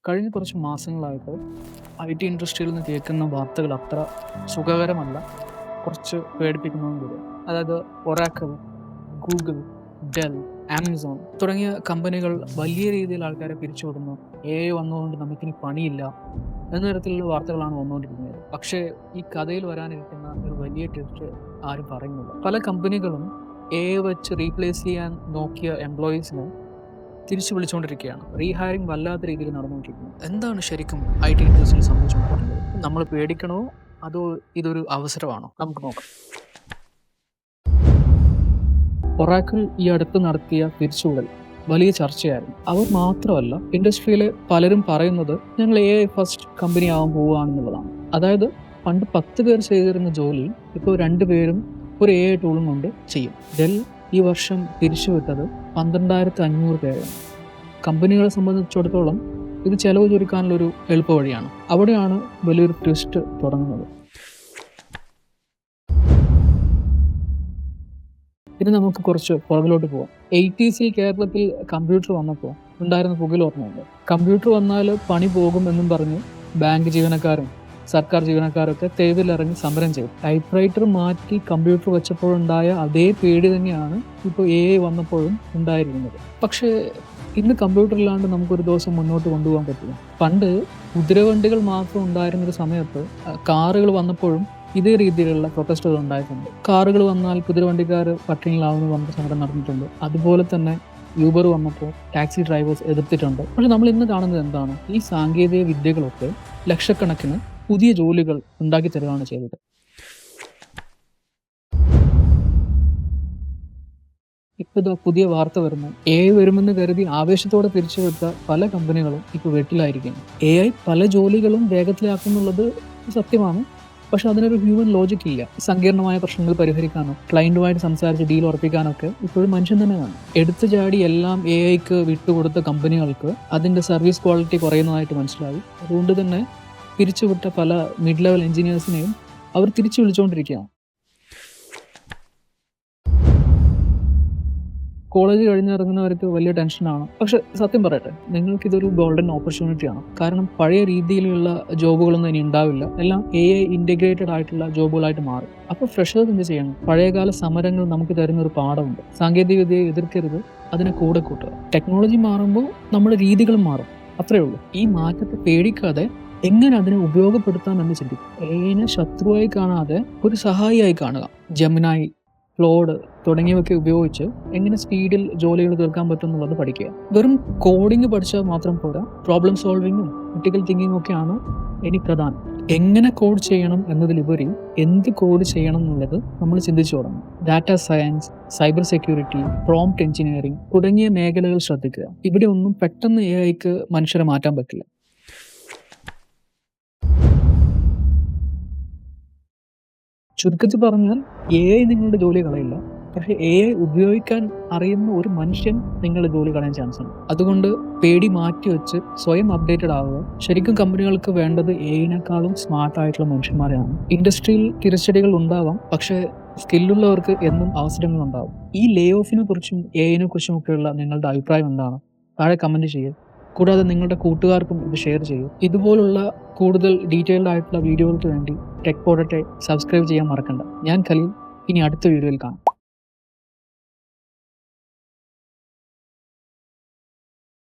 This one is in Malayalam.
കഴിഞ്ഞ കുറച്ച് മാസങ്ങളായിട്ട് IT ഇൻഡസ്ട്രിയിൽ നിന്ന് കേൾക്കുന്ന വാർത്തകൾ അത്ര സുഖകരമല്ല. കുറച്ച് പേടിപ്പിക്കുന്നതും കൂടിയാണ്. അതായത് ഒറാക്കിൾ, ഗൂഗിൾ, ഡെൽ, ആമസോൺ തുടങ്ങിയ കമ്പനികൾ വലിയ രീതിയിൽ ആൾക്കാരെ പിരിച്ചുവിടുന്നു. AI വന്നതുകൊണ്ട് നമുക്കിനി പണിയില്ല എന്ന തരത്തിലുള്ള വാർത്തകളാണ് വന്നുകൊണ്ടിരിക്കുന്നത്. പക്ഷേ ഈ കഥയിൽ വരാനിരിക്കുന്ന ഒരു വലിയ ട്വിസ്റ്റ് ആരും പറയുന്നില്ല. പല കമ്പനികളും AI വെച്ച് റീപ്ലേസ് ചെയ്യാൻ നോക്കിയ എംപ്ലോയീസിനെ തിരിച്ചു വിളിച്ചുകൊണ്ടിരിക്കുകയാണ്. റീഹയറിംഗ് വല്ലാത്ത രീതിയിൽ നടന്നുകൊണ്ടിരിക്കുന്നു. എന്താണ് ശരിക്കും IT ഇൻഡസ്ട്രിയിൽ സംഭവിച്ചുകൊണ്ടിരിക്കുന്നത്? നമ്മൾ പേടിക്കണോ അതോ ഇതൊരു അവസരമാണോ? നമുക്ക് നോക്കാം. ഒറാക്കിൾ ഈ അടുത്ത് നടത്തിയ പിരിച്ചുവിടൽ വലിയ ചർച്ചയായിരുന്നു. അവർ മാത്രമല്ല, ഇൻഡസ്ട്രിയിലെ പലരും പറയുന്നത് ഞങ്ങൾ AI ഫസ്റ്റ് കമ്പനി ആവാൻ പോവുകയാണെന്നുള്ളതാണ്. അതായത് പണ്ട് 10 പേർ ചെയ്തിരുന്ന ജോലി ഇപ്പോൾ 2 പേരും ഒരു AI ടൂളും കൊണ്ട് ചെയ്യും. ഡെൽ ഈ വർഷം പിരിച്ചുവിട്ടത് 12,500 പേരാണ്. കമ്പനികളെ സംബന്ധിച്ചിടത്തോളം ഇത് ചെലവ് ചുരുക്കാനുള്ളൊരു എളുപ്പ വഴിയാണ്. അവിടെയാണ് വലിയൊരു ട്വിസ്റ്റ് തുടങ്ങുന്നത്. ഇനി നമുക്ക് കുറച്ച് പുറകിലോട്ട് പോകാം. 80s കേരളത്തിൽ കമ്പ്യൂട്ടർ വന്നപ്പോൾ ഉണ്ടായിരുന്ന പുകയിലോർമ്മയുണ്ട്. കമ്പ്യൂട്ടർ വന്നാൽ പണി പോകും എന്നും പറഞ്ഞ് ബാങ്ക് ജീവനക്കാരും സർക്കാർ ജീവനക്കാരൊക്കെ തെരുവിലിറങ്ങി സമരം ചെയ്തു. ടൈപ്പ് റൈറ്റർ മാറ്റി കമ്പ്യൂട്ടർ വെച്ചപ്പോഴുണ്ടായ അതേ പേടി തന്നെയാണ് ഇപ്പോൾ AI വന്നപ്പോഴും ഉണ്ടായിരിക്കുന്നത്. പക്ഷേ ഇന്ന് കമ്പ്യൂട്ടർ ഇല്ലാണ്ട് നമുക്കൊരു ദിവസം മുന്നോട്ട് കൊണ്ടുപോകാൻ പറ്റില്ല. പണ്ട് കുതിരവണ്ടികൾ മാത്രം ഉണ്ടായിരുന്നൊരു സമയത്ത് കാറുകൾ വന്നപ്പോഴും ഇതേ രീതിയിലുള്ള പ്രൊട്ടസ്റ്റുകൾ ഉണ്ടായിട്ടുണ്ട്. കാറുകൾ വന്നാൽ കുതിരവണ്ടിക്കാർ പട്ടിണിയിലാവുമെന്ന് പറഞ്ഞ സമരം നടന്നിട്ടുണ്ട്. അതുപോലെ തന്നെ യൂബർ വന്നപ്പോൾ ടാക്സി ഡ്രൈവേഴ്സ് എതിർത്തിട്ടുണ്ട്. പക്ഷെ നമ്മൾ ഇന്ന് കാണുന്നത് എന്താണ്? ഈ സാങ്കേതിക വിദ്യകളൊക്കെ ലക്ഷക്കണക്കിന് പുതിയ ജോലികൾ ഉണ്ടാക്കി തരുകയാണ് ചെയ്തത്. ഇപ്പോൾ പുതിയ വാർത്ത വരുന്നു. AI വരുമെന്ന് കരുതി ആവേശത്തോടെ പിരിച്ചുവിട്ട പല കമ്പനികളും ഇപ്പോൾ വെട്ടിലായിരിക്കുന്നു. AI പല ജോലികളും വേഗത്തിലാക്കുന്നുള്ളത് സത്യമാണ്. പക്ഷെ അതിനൊരു ഹ്യൂമൻ ലോജിക് ഇല്ല. സങ്കീർണമായ പ്രശ്നങ്ങൾ പരിഹരിക്കാനോ ക്ലയൻറ്റുമായിട്ട് സംസാരിച്ച് ഡീൽ ഉറപ്പിക്കാനൊക്കെ ഇപ്പോഴും മനുഷ്യൻ തന്നെ വേണം. എടുത്തു ചാടി എല്ലാം AIക്ക് വിട്ടുകൊടുത്ത കമ്പനികൾക്ക് അതിൻ്റെ സർവീസ് ക്വാളിറ്റി കുറയുന്നതായിട്ട് മനസ്സിലായി. അതുകൊണ്ട് തന്നെ പിരിച്ചുവിട്ട പല മിഡ് ലെവൽ എഞ്ചിനീയേഴ്സിനെയും അവർ തിരിച്ചു വിളിച്ചുകൊണ്ടിരിക്കുകയാണ്. കോളേജ് കഴിഞ്ഞിറങ്ങുന്നവർക്ക് വലിയ ടെൻഷനാണ്. പക്ഷെ സത്യം പറയട്ടെ, നിങ്ങൾക്കിതൊരു ഗോൾഡൻ ഓപ്പർച്യൂണിറ്റിയാണ്. കാരണം പഴയ രീതിയിലുള്ള ജോബുകളൊന്നും ഇനി ഉണ്ടാവില്ല. എല്ലാം AI ഇൻറ്റഗ്രേറ്റഡ് ആയിട്ടുള്ള ജോബുകളായിട്ട് മാറും. അപ്പോൾ ഫ്രഷേഴ്സ് എന്ത് ചെയ്യണം? പഴയകാല സമരങ്ങൾ നമുക്ക് തരുന്ന ഒരു പാഠമുണ്ട്. സാങ്കേതികവിദ്യയെ എതിർക്കരുത്, അതിനെ കൂടെ കൂട്ടുക. ടെക്നോളജി മാറുമ്പോൾ നമ്മുടെ രീതികളും മാറും. അത്രയേ ഉള്ളൂ. ഈ മാറ്റത്തെ പേടിക്കാതെ എങ്ങനെ അതിനെ ഉപയോഗപ്പെടുത്താമെന്ന് ചിന്തിക്കും. AIനെ ശത്രുവായി കാണാതെ ഒരു സഹായിയായി കാണുക. ജെമിനായി, ക്ലോഡ് തുടങ്ങിയവയൊക്കെ ഉപയോഗിച്ച് എങ്ങനെ സ്പീഡിൽ ജോലികൾ തീർക്കാൻ പറ്റും എന്നുള്ളത് പഠിക്കുക. വെറും കോഡിങ് പഠിച്ചാൽ മാത്രം പോരാ, പ്രോബ്ലം സോൾവിങ്ങും ക്രിട്ടിക്കൽ തിങ്കിങ്ങും ഒക്കെയാണ് ഇനി പ്രധാനം. എങ്ങനെ കോഡ് ചെയ്യണം എന്നതിലുപരി എന്ത് കോഡ് ചെയ്യണം എന്നുള്ളത് നമ്മൾ ചിന്തിച്ചു തുടങ്ങും. Data science, cyber security, prompt engineering തുടങ്ങിയ മേഖലകൾ ശ്രദ്ധിക്കുക. ഇവിടെ ഒന്നും പെട്ടെന്ന് AIക്ക് മനുഷ്യരെ മാറ്റാൻ പറ്റില്ല. ചുരുക്കത്തിൽ പറഞ്ഞാൽ AI നിങ്ങളുടെ ജോലി കളയില്ല. പക്ഷേ AI ഉപയോഗിക്കാൻ അറിയുന്ന ഒരു മനുഷ്യൻ നിങ്ങളുടെ ജോലി കളയാൻ ചാൻസ് ഉണ്ട്. അതുകൊണ്ട് പേടി മാറ്റിവെച്ച് സ്വയം അപ്ഡേറ്റഡ് ആവുക. ശരിക്കും കമ്പനികൾക്ക് വേണ്ടത് AI-നേക്കാളും സ്മാർട്ടായിട്ടുള്ള മനുഷ്യന്മാരെയാണ്. ഇൻഡസ്ട്രിയിൽ തിരിച്ചടികൾ ഉണ്ടാവാം, പക്ഷേ സ്കില്ലുള്ളവർക്ക് എന്നും അവസരങ്ങൾ ഉണ്ടാവും. ഈ ലേ ഓഫിനെ കുറിച്ചും AI-നെ കുറിച്ചും ഒക്കെയുള്ള നിങ്ങളുടെ അഭിപ്രായം എന്താണ്? താഴെ കമൻറ്റ് ചെയ്യുക. കൂടാതെ നിങ്ങളുടെ കൂട്ടുകാർക്കും ഇത് ഷെയർ ചെയ്യും. ഇതുപോലുള്ള കൂടുതൽ ഡീറ്റെയിൽഡ് ആയിട്ടുള്ള വീഡിയോകൾക്ക് വേണ്ടി ടെക് പോഡറ്റെ സബ്സ്ക്രൈബ് ചെയ്യാൻ മറക്കണ്ട. ഞാൻ ഖലീൽ. ഇനി അടുത്ത വീഡിയോയിൽ കാണാം.